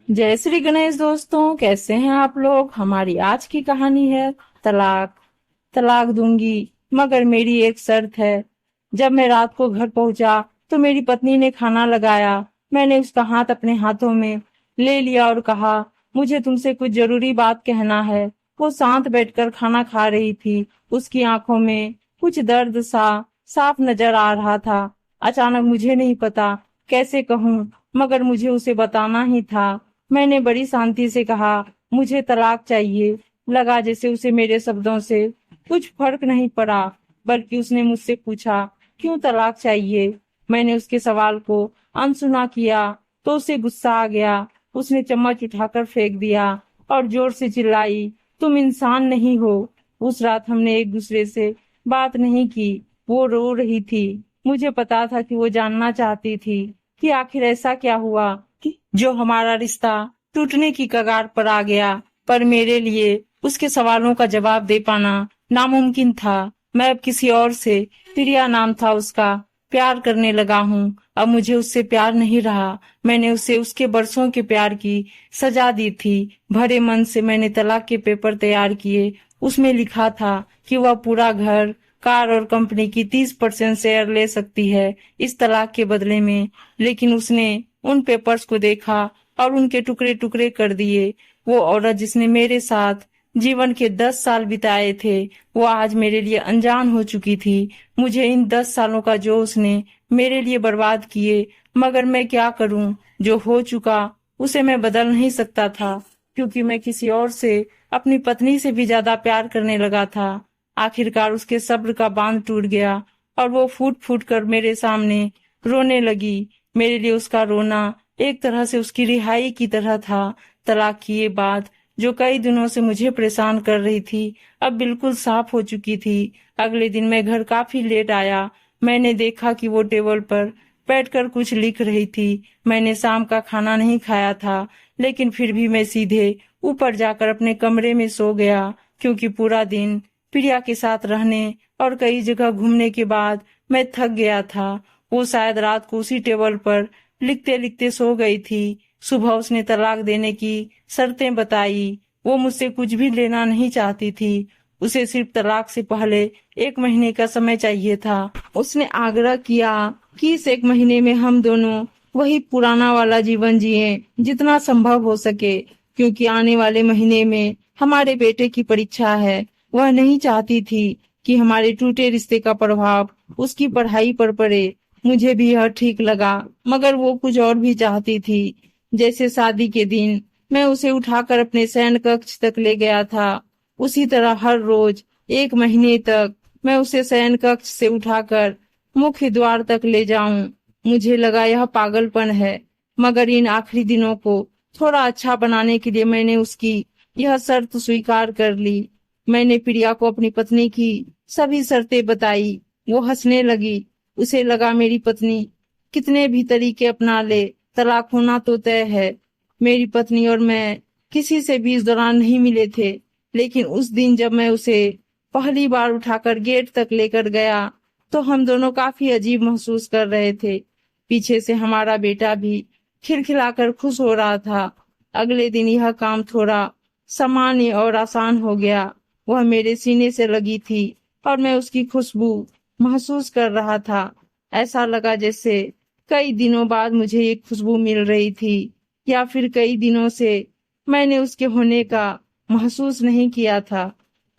जय श्री गणेश दोस्तों, कैसे हैं आप लोग। हमारी आज की कहानी है तलाक। तलाक दूंगी मगर मेरी एक शर्त है। जब मैं रात को घर पहुंचा तो मेरी पत्नी ने खाना लगाया। मैंने उसका हाथ अपने हाथों में ले लिया और कहा, मुझे तुमसे कुछ जरूरी बात कहना है। वो शांत बैठकर खाना खा रही थी। उसकी आंखों में कुछ दर्द सा साफ नजर आ रहा था। अचानक मुझे नहीं पता कैसे कहूँ, मगर मुझे उसे बताना ही था। मैंने बड़ी शांति से कहा, मुझे तलाक चाहिए। लगा जैसे उसे मेरे शब्दों से कुछ फर्क नहीं पड़ा, बल्कि उसने मुझसे पूछा, क्यों तलाक चाहिए। मैंने उसके सवाल को अनसुना किया तो उसे गुस्सा आ गया। उसने चम्मच उठाकर फेंक दिया और जोर से चिल्लाई, तुम इंसान नहीं हो। उस रात हमने एक दूसरे से बात नहीं की। वो रो रही थी। मुझे पता था कि वो जानना चाहती थी कि आखिर ऐसा क्या हुआ कि जो हमारा रिश्ता टूटने की कगार पर आ गया। पर मेरे लिए उसके सवालों का जवाब दे पाना नामुमकिन था। मैं अब किसी और से, प्रिया नाम था उसका, प्यार करने लगा हूँ। अब मुझे उससे प्यार नहीं रहा। मैंने उसे उसके बरसों के प्यार की सजा दी थी। भरे मन से मैंने तलाक के पेपर तैयार किए। उसमें लिखा था कि वह पूरा घर, कार और कंपनी की 30% शेयर ले सकती है इस तलाक के बदले में। लेकिन उसने उन पेपर्स को देखा और उनके टुकड़े टुकड़े कर दिए। वो औरत जिसने मेरे साथ जीवन के 10 साल बिताए थे, वो आज मेरे लिए अनजान हो चुकी थी। मुझे इन 10 सालों का जो उसने मेरे लिए बर्बाद किए, मगर मैं क्या करूं। जो हो चुका उसे मैं बदल नहीं सकता था, क्योंकि मैं किसी और से, अपनी पत्नी से भी ज्यादा प्यार करने लगा था। आखिरकार उसके सब्र का बांध टूट गया और वो फूट फूट कर मेरे सामने रोने लगी। मेरे लिए उसका रोना एक तरह से उसकी रिहाई की तरह था। तलाक की ये बात जो कई दिनों से मुझे परेशान कर रही थी, अब बिल्कुल साफ हो चुकी थी। अगले दिन मैं घर काफी लेट आया। मैंने देखा कि वो टेबल पर बैठकर कुछ लिख रही थी। मैंने शाम का खाना नहीं खाया था, लेकिन फिर भी मैं सीधे ऊपर जाकर अपने कमरे में सो गया, क्योंकि पूरा दिन प्रिया के साथ रहने और कई जगह घूमने के बाद मैं थक गया था। वो शायद रात को उसी टेबल पर लिखते लिखते सो गई थी। सुबह उसने तलाक देने की शर्तें बताई। वो मुझसे कुछ भी लेना नहीं चाहती थी। उसे सिर्फ तलाक से पहले 1 महीने का समय चाहिए था। उसने आग्रह किया कि इस 1 महीने में हम दोनों वही पुराना वाला जीवन जिए जितना संभव हो सके, क्योंकि आने वाले महीने में हमारे बेटे की परीक्षा है। वह नहीं चाहती थी कि हमारे टूटे रिश्ते का प्रभाव उसकी पढ़ाई पर पड़े। मुझे भी यह ठीक लगा, मगर वो कुछ और भी चाहती थी। जैसे शादी के दिन मैं उसे उठाकर अपने शयन कक्ष तक ले गया था, उसी तरह हर रोज 1 महीने तक मैं उसे शयन कक्ष से उठाकर मुख्य द्वार तक ले जाऊं। मुझे लगा यह पागलपन है, मगर इन आखिरी दिनों को थोड़ा अच्छा बनाने के लिए मैंने उसकी यह शर्त स्वीकार कर ली। मैंने प्रिया को अपनी पत्नी की सभी शर्तें बताई। वो हंसने लगी। उसे लगा मेरी पत्नी कितने भी तरीके अपना ले, तलाक होना तो तय है। मेरी पत्नी और मैं किसी से भी इस दौरान नहीं मिले थे, लेकिन उस दिन जब मैं उसे पहली बार उठाकर गेट तक लेकर गया तो हम दोनों काफी अजीब महसूस कर रहे थे। पीछे से हमारा बेटा भी खिलखिलाकर खुश हो रहा था। अगले दिन यह काम थोड़ा सामान्य और आसान हो गया। वह मेरे सीने से लगी थी और मैं उसकी खुशबू महसूस कर रहा था। ऐसा लगा जैसे कई दिनों बाद मुझे ये खुशबू मिल रही थी, या फिर कई दिनों से मैंने उसके होने का महसूस नहीं किया था।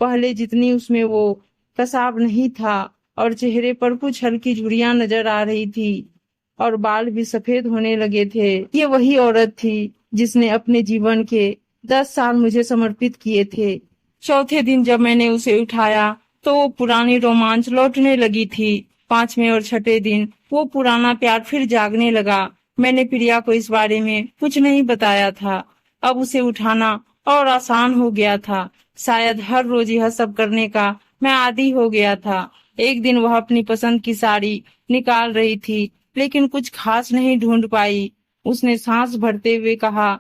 पहले जितनी उसमें वो कसाव नहीं था, और चेहरे पर कुछ हल्की झुर्रियां नजर आ रही थी और बाल भी सफेद होने लगे थे। ये वही औरत थी जिसने अपने जीवन के 10 साल मुझे समर्पित किए थे। चौथे दिन जब मैंने उसे उठाया तो वो पुरानी रोमांच लौटने लगी थी। 5वें और छठे दिन वो पुराना प्यार फिर जागने लगा। मैंने प्रिया को इस बारे में कुछ नहीं बताया था। अब उसे उठाना और आसान हो गया था। शायद हर रोज यह सब करने का मैं आदी हो गया था। एक दिन वह अपनी पसंद की साड़ी निकाल रही थी, लेकिन कुछ खास नहीं ढूंढ पाई। उसने सांस भरते हुए कहा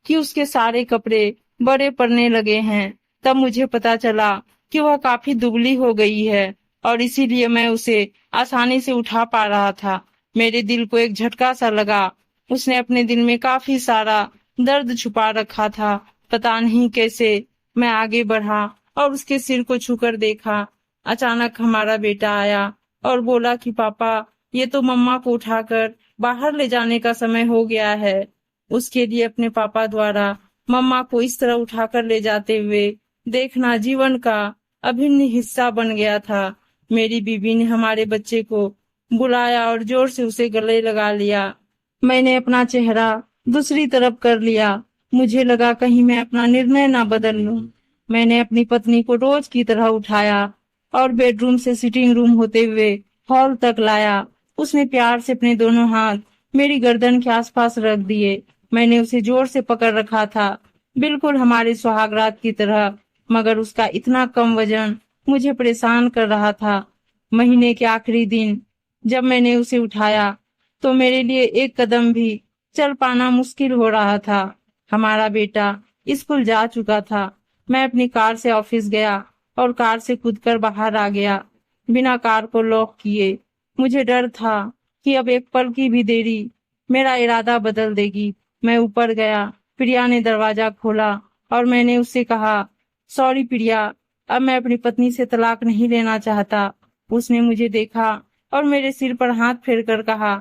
कि उसके सारे कपड़े बड़े पड़ने लगे हैं। तब मुझे पता चला कि वह काफी दुबली हो गई है और इसीलिए मैं उसे आसानी से उठा पा रहा था। मेरे दिल को एक झटका सा लगा। उसने अपने दिल में काफी सारा दर्द छुपा रखा था। पता नहीं कैसे मैं आगे बढ़ा और उसके सिर को छूकर देखा। अचानक हमारा बेटा आया और बोला कि पापा, ये तो मम्मा को उठाकर बाहर ले जाने का समय हो गया है। उसके लिए अपने पापा द्वारा मम्मा को इस तरह उठाकर ले जाते हुए देखना जीवन का अभिन्न हिस्सा बन गया था। मेरी बीवी ने हमारे बच्चे को बुलाया और जोर से उसे गले लगा लिया। मैंने अपना चेहरा दूसरी तरफ कर लिया। मुझे लगा कहीं मैं अपना निर्णय ना बदल लूं। मैंने अपनी पत्नी को रोज की तरह उठाया और बेडरूम से सिटिंग रूम होते हुए हॉल तक लाया। उसने प्यार से अपने दोनों हाथ मेरी गर्दन के आसपास रख दिए। मैंने उसे जोर से पकड़ रखा था, बिल्कुल हमारे सुहागरात की तरह, मगर उसका इतना कम वजन मुझे परेशान कर रहा था। महीने के आखिरी दिन जब मैंने उसे उठाया तो मेरे लिए एक कदम भी चल पाना मुश्किल हो रहा था। हमारा बेटा स्कूल जा चुका था। मैं अपनी कार से ऑफिस गया और कार से कूदकर बाहर आ गया, बिना कार को लॉक किए। मुझे डर था कि अब एक पल की भी देरी मेरा इरादा बदल देगी। मैं ऊपर गया। प्रिया ने दरवाजा खोला और मैंने उससे कहा, सॉरी प्रिया, अब मैं अपनी पत्नी से तलाक नहीं लेना चाहता। उसने मुझे देखा और मेरे सिर पर हाथ फेरकर कहा,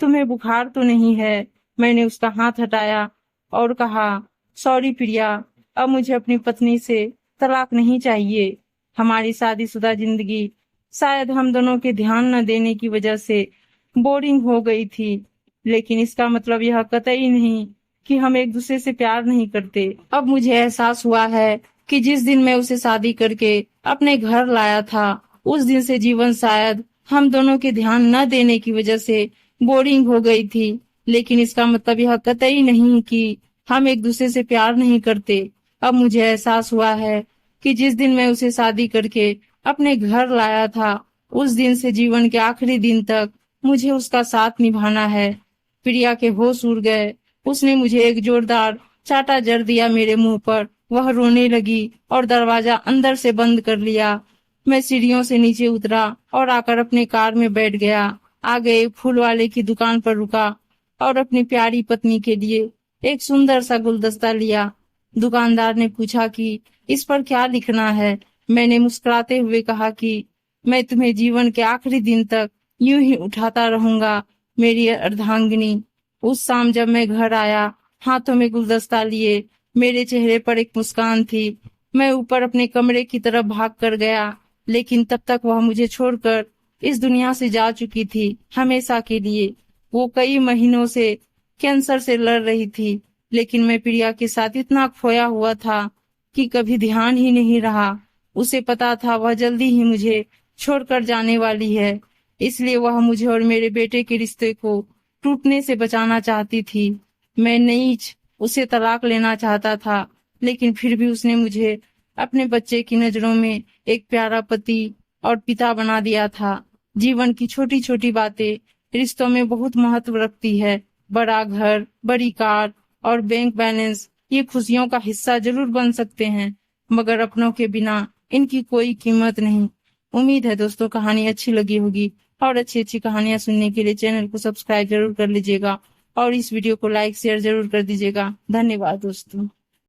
तुम्हें बुखार तो नहीं है? मैंने उसका हाथ हटाया और कहा, सॉरी प्रिया, अब मुझे अपनी पत्नी से तलाक नहीं चाहिए। हमारी शादीशुदा जिंदगी शायद हम दोनों के ध्यान न देने की वजह से बोरिंग हो गई थी, लेकिन इसका मतलब यह कतई नहीं कि हम एक दूसरे से प्यार नहीं करते। अब मुझे एहसास हुआ है कि जिस दिन मैं उसे शादी करके अपने घर लाया था, उस दिन से जीवन शायद हम दोनों के ध्यान न देने की वजह से बोरिंग हो गई थी, लेकिन इसका मतलब यह कतई नहीं कि हम एक दूसरे से प्यार नहीं करते। अब मुझे एहसास हुआ है कि जिस दिन मैं उसे शादी करके अपने घर लाया था, उस दिन से जीवन के आखिरी दिन तक मुझे उसका साथ निभाना है। प्रिया के होश उड़ गए। उसने मुझे एक जोरदार चाटा जड़ दिया मेरे मुंह पर। वह रोने लगी और दरवाजा अंदर से बंद कर लिया। मैं सीढ़ियों से नीचे उतरा और आकर अपने कार में बैठ गया। आगे एक फूल वाले की दुकान पर रुका और अपनी प्यारी पत्नी के लिए एक सुंदर सा गुलदस्ता लिया। दुकानदार ने पूछा कि इस पर क्या लिखना है। मैंने मुस्कुराते हुए कहा कि मैं तुम्हें जीवन के आखिरी दिन तक यूं ही उठाता रहूंगा, मेरी अर्धांगिनी। उस शाम जब मैं घर आया, हाथों में गुलदस्ता लिए, मेरे चेहरे पर एक मुस्कान थी। मैं ऊपर अपने कमरे की तरफ भाग कर गया, लेकिन तब तक वह मुझे छोड़कर इस दुनिया से जा चुकी थी, हमेशा के लिए। वो कई महीनों से कैंसर से लड़ रही थी, लेकिन मैं प्रिया के साथ इतना खोया हुआ था कि कभी ध्यान ही नहीं रहा। उसे पता था वह जल्दी ही मुझे छोड़कर जाने वाली है, इसलिए वह मुझे और मेरे बेटे के रिश्ते को टूटने से बचाना चाहती थी। मैं नीच उसे तलाक लेना चाहता था, लेकिन फिर भी उसने मुझे अपने बच्चे की नजरों में एक प्यारा पति और पिता बना दिया था। जीवन की छोटी छोटी बातें रिश्तों में बहुत महत्व रखती है। बड़ा घर, बड़ी कार और बैंक बैलेंस ये खुशियों का हिस्सा जरूर बन सकते हैं, मगर अपनों के बिना इनकी कोई कीमत नहीं। उम्मीद है दोस्तों कहानी अच्छी लगी होगी, और अच्छी अच्छी कहानियां सुनने के लिए चैनल को सब्सक्राइब जरूर कर लीजिएगा और इस वीडियो को लाइक शेयर जरूर कर दीजिएगा। धन्यवाद दोस्तों।